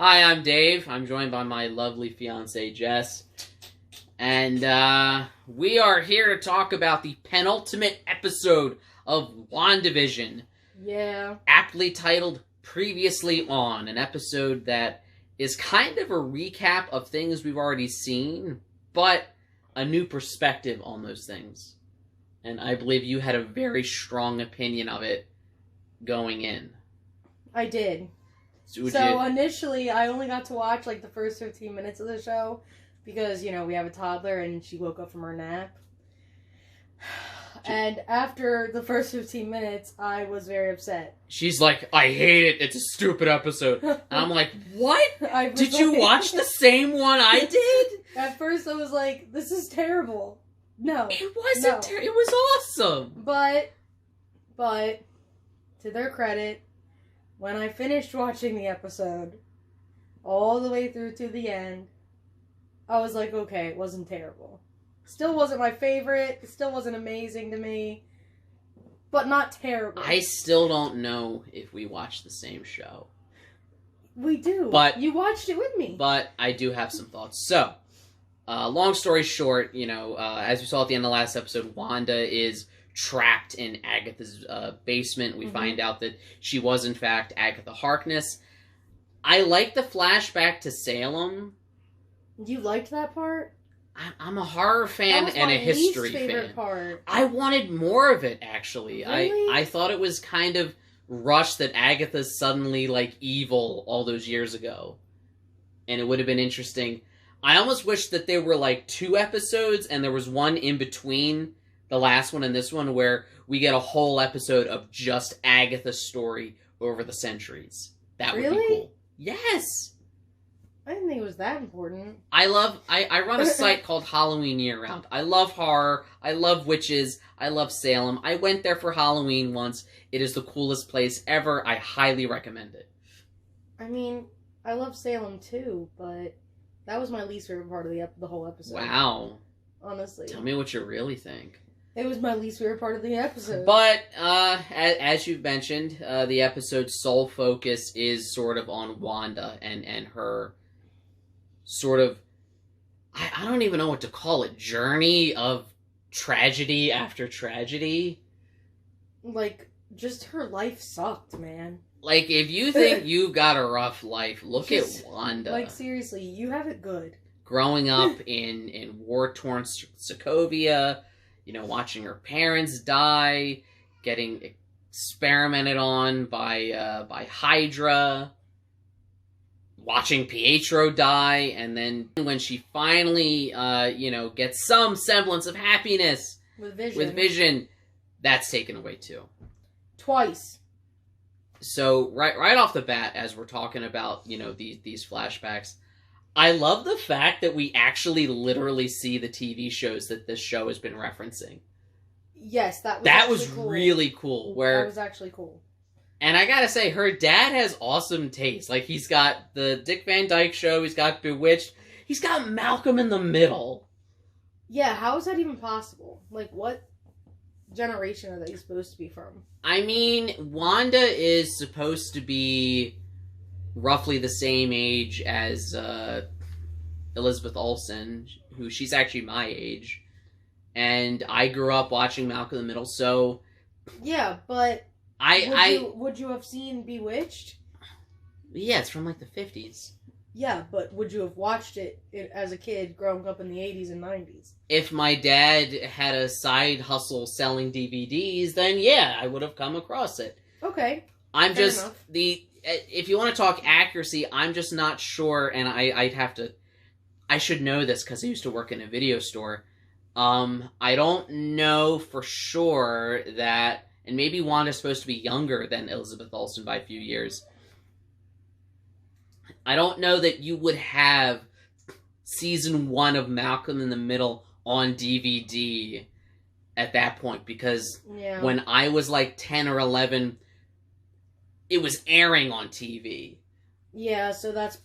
Hi, I'm Dave. I'm joined by my lovely fiancée, Jess. And we are here to talk about the penultimate episode of WandaVision. Yeah. Aptly titled Previously On, an episode that is kind of a recap of things we've already seen, but a new perspective on those things. And I believe you had a very strong opinion of it going in. I did. So initially, I only got to watch like the first 15 minutes of the show because, you know, we have a toddler and she woke up from her nap. And after the first 15 minutes, I was very upset. She's like, I hate it. It's a stupid episode. And I'm like, what? Did you watch the same one I did? At first, I was like, this is terrible. No. It wasn't terrible. It was awesome. But, to their credit, when I finished watching the episode, all the way through to the end, I was like, okay, it wasn't terrible. Still wasn't my favorite. It still wasn't amazing to me. But not terrible. I still don't know if we watched the same show. We do. But you watched it with me. But I do have some thoughts. So, long story short, you know, as we saw at the end of the last episode, Wanda is trapped in Agatha's basement. We find out that she was, in fact, Agatha Harkness. I like the flashback to Salem. You liked that part? I'm a horror fan and a history fan. Part. I wanted more of it, actually. Really? I thought it was kind of rushed that Agatha's suddenly, like, evil all those years ago. And it would have been interesting. I almost wish that there were, like, 2 episodes and there was one in between the last one and this one where we get a whole episode of just Agatha's story over the centuries. That would be cool. Yes! I didn't think it was that important. I run a site called Halloween Year Round. I love horror. I love witches. I love Salem. I went there for Halloween once. It is the coolest place ever. I highly recommend it. I mean, I love Salem too, but that was my least favorite part of the whole episode. Wow. Honestly. Tell me what you really think. It was my least favorite part of the episode. But, as you've mentioned, the episode's sole focus is sort of on Wanda and her sort of, I don't even know what to call it, journey of tragedy after tragedy. Like, just her life sucked, man. Like, if you think you've got a rough life, look at Wanda. Like, seriously, you have it good. Growing up in war-torn Sokovia, you know, watching her parents die, getting experimented on by Hydra, watching Pietro die, and then when she finally, you know, gets some semblance of happiness with Vision, that's taken away too. Twice. So right off the bat, as we're talking about, you know, these flashbacks, I love the fact that we actually literally see the TV shows that this show has been referencing. Yes, that was cool. Really cool. That was actually cool. And I gotta say, her dad has awesome taste. Like, he's got the Dick Van Dyke Show, he's got Bewitched, he's got Malcolm in the Middle. Yeah, how is that even possible? Like, what generation are they supposed to be from? I mean, Wanda is supposed to be roughly the same age as Elizabeth Olsen, who she's actually my age. And I grew up watching Malcolm in the Middle, so... Yeah, but... Would you have seen Bewitched? Yeah, it's from like the 50s. Yeah, but would you have watched it as a kid growing up in the 80s and 90s? If my dad had a side hustle selling DVDs, then yeah, I would have come across it. Okay. I'm fair just enough. If you want to talk accuracy, I'm just not sure, and I should know this because I used to work in a video store. I don't know for sure that. And maybe Wanda's supposed to be younger than Elizabeth Olsen by a few years. I don't know that you would have season 1 of Malcolm in the Middle on DVD at that point. Because when I was like 10 or 11, it was airing on TV. Yeah, so that's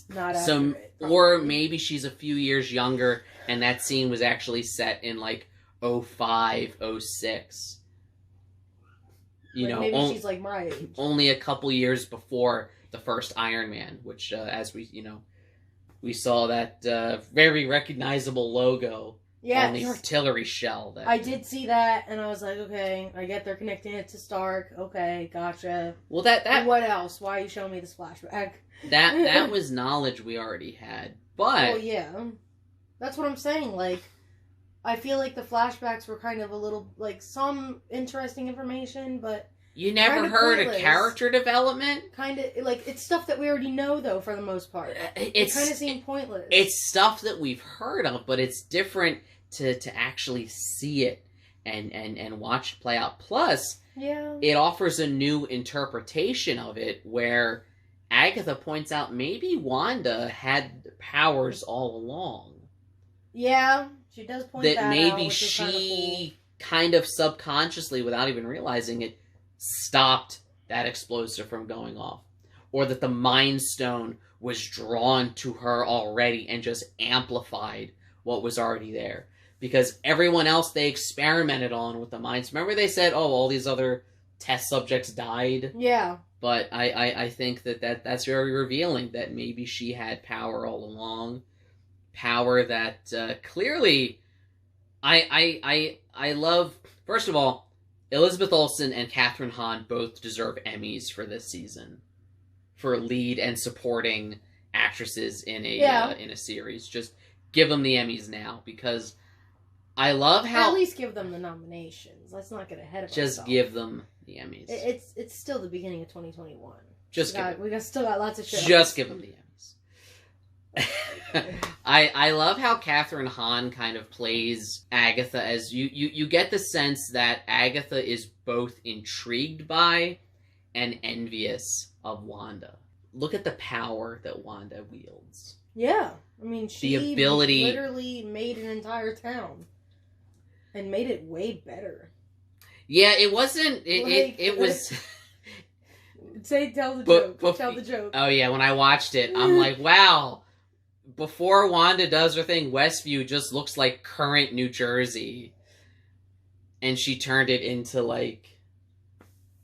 not accurate. Or maybe she's a few years younger, and that scene was actually set in like 05, 06. You know, maybe she's like my age. Only a couple years before, the first Iron Man, which, as we saw that very recognizable logo on the artillery shell. I did see that, and I was like, okay, I get they're connecting it to Stark. Okay, gotcha. Well, that what else? Why are you showing me this flashback? That was knowledge we already had, but... Well, yeah. That's what I'm saying, like, I feel like the flashbacks were kind of a little, like, some interesting information, but... You never heard of character development? Kind of, like, it's stuff that we already know, though, for the most part. It kind of seemed pointless. It's stuff that we've heard of, but it's different to actually see it and watch it play out. Plus, it offers a new interpretation of it, where Agatha points out maybe Wanda had powers all along. Yeah, she does point that out. That maybe she kind of subconsciously, without even realizing it, stopped that explosive from going off. Or that the Mind Stone was drawn to her already and just amplified what was already there. Because everyone else they experimented on with the Mind Stone. Remember they said, oh, all these other test subjects died? Yeah. But I think that's very revealing, that maybe she had power all along. Power that clearly I love. First of all, Elizabeth Olsen and Kathryn Hahn both deserve Emmys for this season for lead and supporting actresses in a series. Just give them the Emmys now, because I love how... At least give them the nominations. Let's not get ahead of ourselves. Just give them the Emmys. It's still the beginning of 2021. We still got lots of shows. Just give them the Emmys. I love how Kathryn Hahn kind of plays Agatha, as you get the sense that Agatha is both intrigued by and envious of Wanda. Look at the power that Wanda wields. Yeah. I mean, she literally made an entire town. And made it way better. Yeah, it wasn't... It was... Tell the joke. Oh, yeah, when I watched it, I'm like, wow. Before Wanda does her thing, Westview just looks like current New Jersey. And she turned it into, like,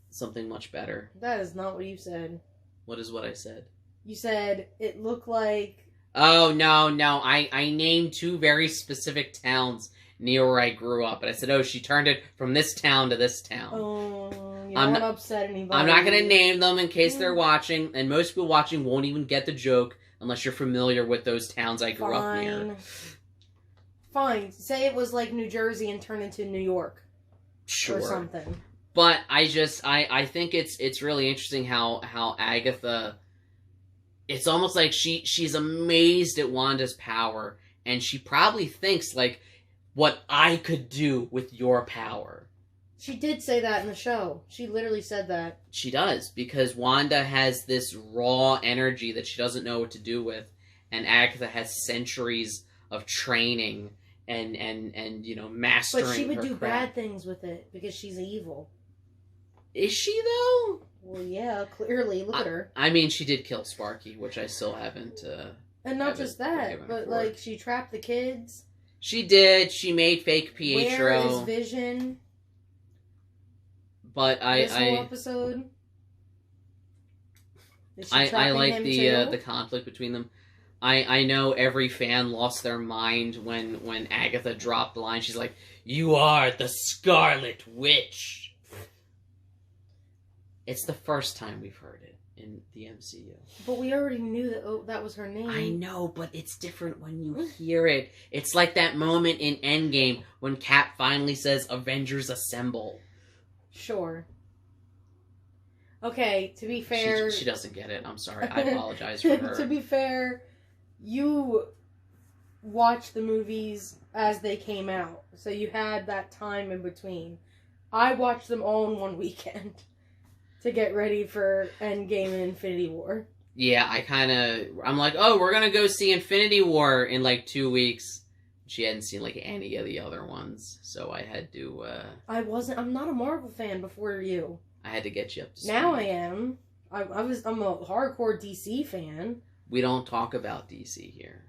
something much better. That is not what you said. What is what I said? You said it looked like... Oh, no. I named two very specific towns near where I grew up. And I said, oh, she turned it from this town to this town. Oh, you don't want to upset anybody. I'm not going to name them in case they're watching. And most people watching won't even get the joke unless you're familiar with those towns I grew up near. Fine. Say it was like New Jersey and turned into New York. Sure. Or something. But I think it's really interesting how Agatha... It's almost like she's amazed at Wanda's power. And she probably thinks, like, what I could do with your power. She did say that in the show. She literally said that. She does, because Wanda has this raw energy that she doesn't know what to do with, and Agatha has centuries of training and mastering her But she would do craft. bad things with it, because she's evil. Is she, though? Well, yeah, clearly. Look at her. I mean, she did kill Sparky, which I still haven't... and not just that, but, like, she trapped the kids. She did. She made fake Pietro. Where is Vision? But this whole episode. I like the conflict between them. I know every fan lost their mind when Agatha dropped the line. She's like, "You are the Scarlet Witch." It's the first time we've heard it in the MCU. But we already knew that that was her name. I know, but it's different when you hear it. It's like that moment in Endgame when Cap finally says, "Avengers Assemble." Sure. Okay, to be fair... She doesn't get it. I'm sorry. I apologize for her. To be fair, you watched the movies as they came out. So you had that time in between. I watched them all in one weekend to get ready for Endgame and Infinity War. Yeah, I'm like, oh, we're gonna go see Infinity War in like 2 weeks. She hadn't seen like any of the other ones, so I had to... I'm not a Marvel fan before you. I had to get you up to speed. Now I am. I'm a hardcore DC fan. We don't talk about DC here.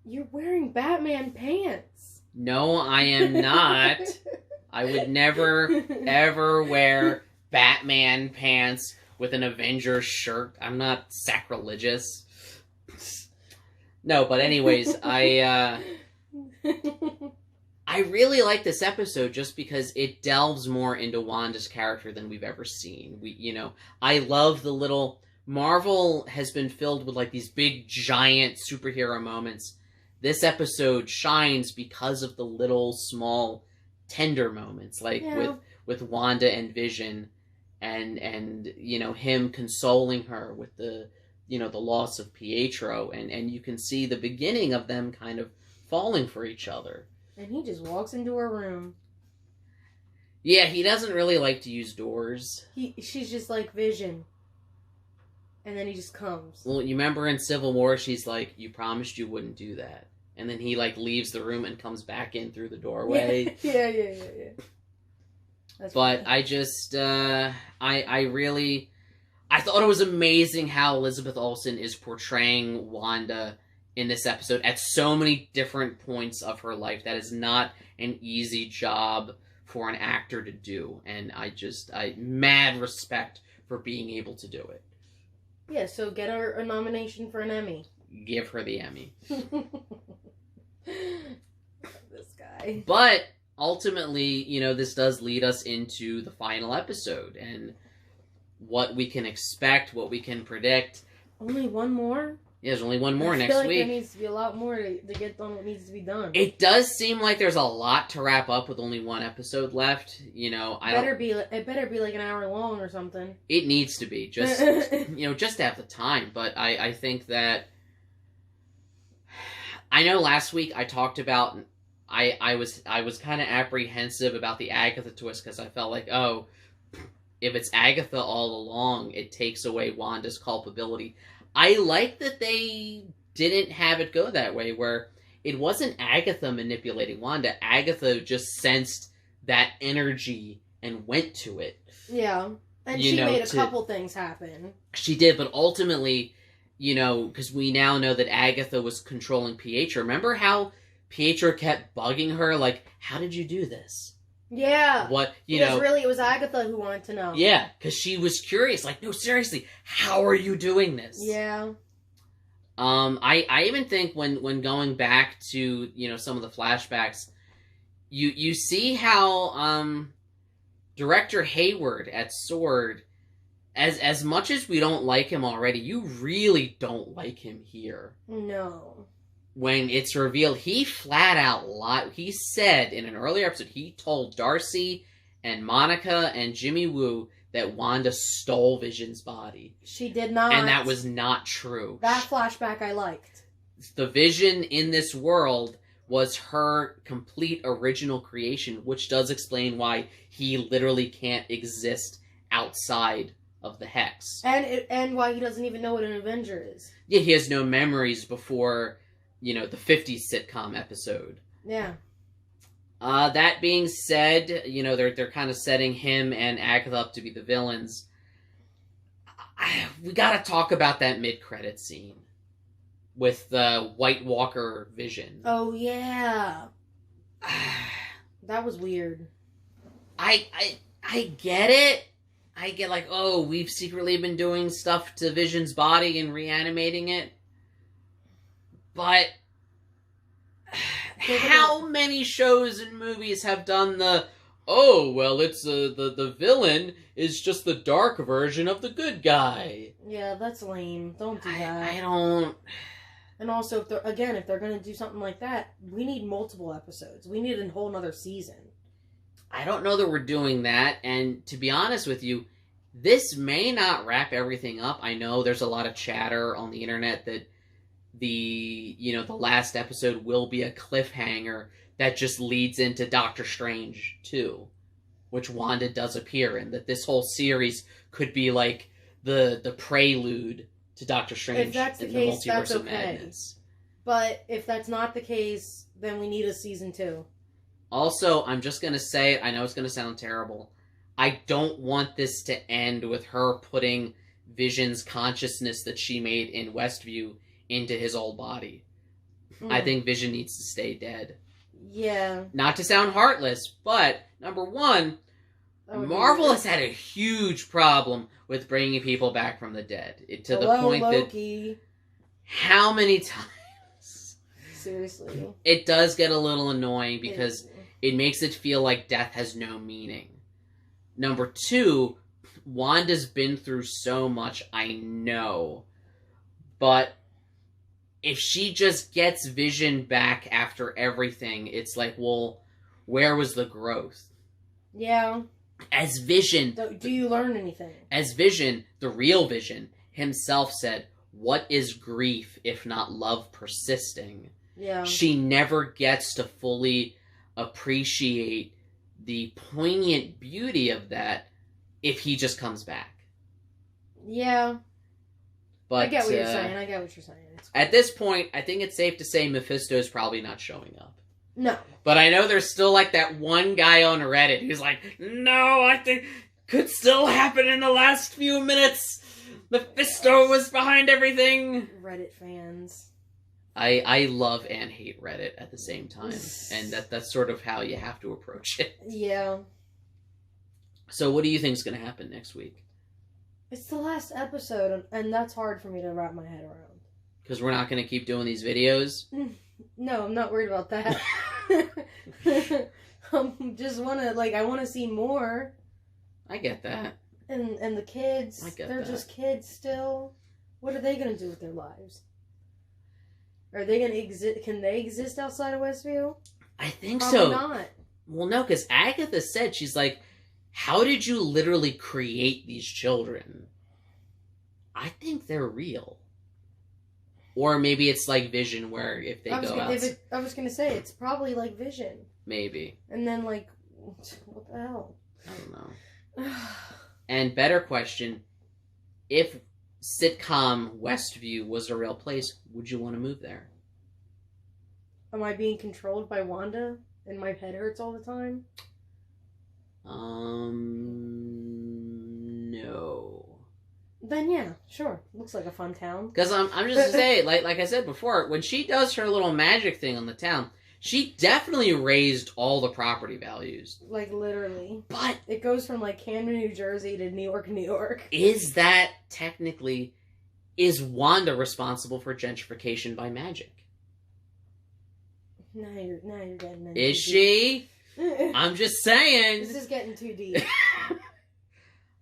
You're wearing Batman pants. No, I am not. I would never, ever wear Batman pants with an Avengers shirt. I'm not sacrilegious. No, but anyways, I really like this episode just because it delves more into Wanda's character than we've ever seen. I love the little... Marvel has been filled with, like, these big, giant superhero moments. This episode shines because of the little, small, tender moments, like with Wanda and Vision, and him consoling her with the loss of Pietro, and you can see the beginning of them kind of falling for each other. And he just walks into her room. Yeah, he doesn't really like to use doors. She's just like, Vision. And then he just comes. Well, you remember in Civil War, she's like, you promised you wouldn't do that. And then he, like, leaves the room and comes back in through the doorway. Yeah. That's but funny. I just, I thought it was amazing how Elizabeth Olsen is portraying Wanda in this episode at so many different points of her life. That is not an easy job for an actor to do. And I mad respect for being able to do it. Yeah, so get her a nomination for an Emmy. Give her the Emmy. This guy. But ultimately, this does lead us into the final episode and what we can expect, what we can predict. Only one more? Yeah, there's only one more next week. I feel like week. there needs to be a lot more to get done what needs to be done. It does seem like there's a lot to wrap up with only one episode left. It better be like an hour long or something. It needs to be just just to have the time. But I think that I know last week I talked about I was kind of apprehensive about the Agatha twist because I felt like, oh, if it's Agatha all along, it takes away Wanda's culpability. I like that they didn't have it go that way, where it wasn't Agatha manipulating Wanda. Agatha just sensed that energy and went to it. Yeah, and she made a couple things happen. She did, but ultimately, because we now know that Agatha was controlling Pietro. Remember how Pietro kept bugging her, like, how did you do this? Yeah. What, because really it was Agatha who wanted to know. Yeah, because she was curious. Like, no, seriously, how are you doing this? Yeah. I even think when going back to, some of the flashbacks, you see how, director Hayward at Sword, as much as we don't like him already, you really don't like him here. No. When it's revealed, he flat out lied. He said in an earlier episode, he told Darcy and Monica and Jimmy Woo that Wanda stole Vision's body. She did not. And that was not true. That flashback I liked. The Vision in this world was her complete original creation, which does explain why he literally can't exist outside of the Hex. And why he doesn't even know what an Avenger is. Yeah, he has no memories before... the 50s sitcom episode. Yeah. That being said, they're kind of setting him and Agatha up to be the villains. We gotta talk about that mid-credit scene with the White Walker Vision. Oh, yeah. That was weird. I get it. I get like, oh, we've secretly been doing stuff to Vision's body and reanimating it. But how many shows and movies have done it's the villain is just the dark version of the good guy? Yeah, that's lame. Don't do that. I don't... And also, if they're going to do something like that, we need multiple episodes. We need a whole nother season. I don't know that we're doing that, and to be honest with you, this may not wrap everything up. I know there's a lot of chatter on the internet that the last episode will be a cliffhanger that just leads into Doctor Strange 2, which Wanda does appear in, that this whole series could be like the prelude to Doctor Strange. If that's the case, that's okay. Madness. But if that's not the case, then we need a season 2. Also, I'm just gonna say, I know it's gonna sound terrible, I don't want this to end with her putting Vision's consciousness that she made in Westview into his old body. I think Vision needs to stay dead. Yeah. Not to sound heartless, but, number one, Marvel has had a huge problem with bringing people back from the dead. To the point Loki. that how many times? Seriously. It does get a little annoying because it makes it feel like death has no meaning. Number two, Wanda's been through so much, I know. But if she just gets Vision back after everything, it's like, well, where was the growth? Yeah. As Vision... Do you learn anything? As Vision, the real Vision, himself said, what is grief if not love persisting? Yeah. She never gets to fully appreciate the poignant beauty of that if he just comes back. Yeah. But I get what you're saying. At this point, I think it's safe to say Mephisto's probably not showing up. No. But I know there's still, like, that one guy on Reddit who's like, no, I think could still happen in the last few minutes. Mephisto was behind everything. Reddit fans. I love and hate Reddit at the same time. And that's sort of how you have to approach it. Yeah. So what do you think is going to happen next week? It's the last episode, and that's hard for me to wrap my head around. Because we're not going to keep doing these videos? No, I'm not worried about that. Just want to, I want to see more. I get that. And the kids, they're just kids still. What are they going to do with their lives? Are they going to exist? Can they exist outside of Westview? I think Probably so. not. Well, no, because Agatha said, she's like, how did you literally create these children? I think they're real. Or maybe it's like Vision, where if they go out... I was going to say, it's probably like Vision. Maybe. And then, what the hell? I don't know. And better question, if sitcom Westview was a real place, would you want to move there? Am I being controlled by Wanda and my head hurts all the time? No. Then yeah, sure. Looks like a fun town. Because I'm just saying, like I said before, when she does her little magic thing on the town, she definitely raised all the property values. Like, literally. But... it goes from, Camden, New Jersey to New York, New York. Is that technically... Is Wanda responsible for gentrification by magic? Now you're getting into Is she? I'm just saying. This is getting too deep.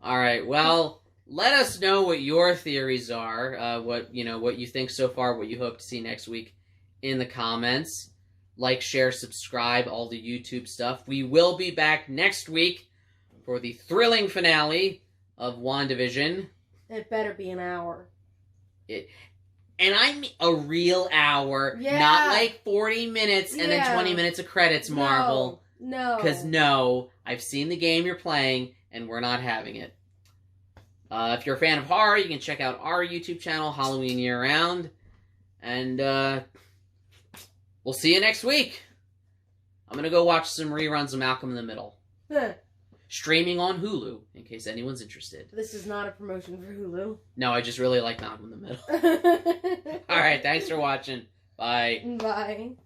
Alright, well, let us know what your theories are. What you think so far, what you hope to see next week in the comments. Like, share, subscribe, all the YouTube stuff. We will be back next week for the thrilling finale of WandaVision. It better be an hour. And I mean a real hour, not 40 minutes and then 20 minutes of credits, Marvel. No. Because no, I've seen the game you're playing, and we're not having it. If you're a fan of horror, you can check out our YouTube channel, Halloween Year Round. And, we'll see you next week. I'm going to go watch some reruns of Malcolm in the Middle. Streaming on Hulu, in case anyone's interested. This is not a promotion for Hulu. No, I just really like Malcolm in the Middle. Alright, thanks for watching. Bye. Bye.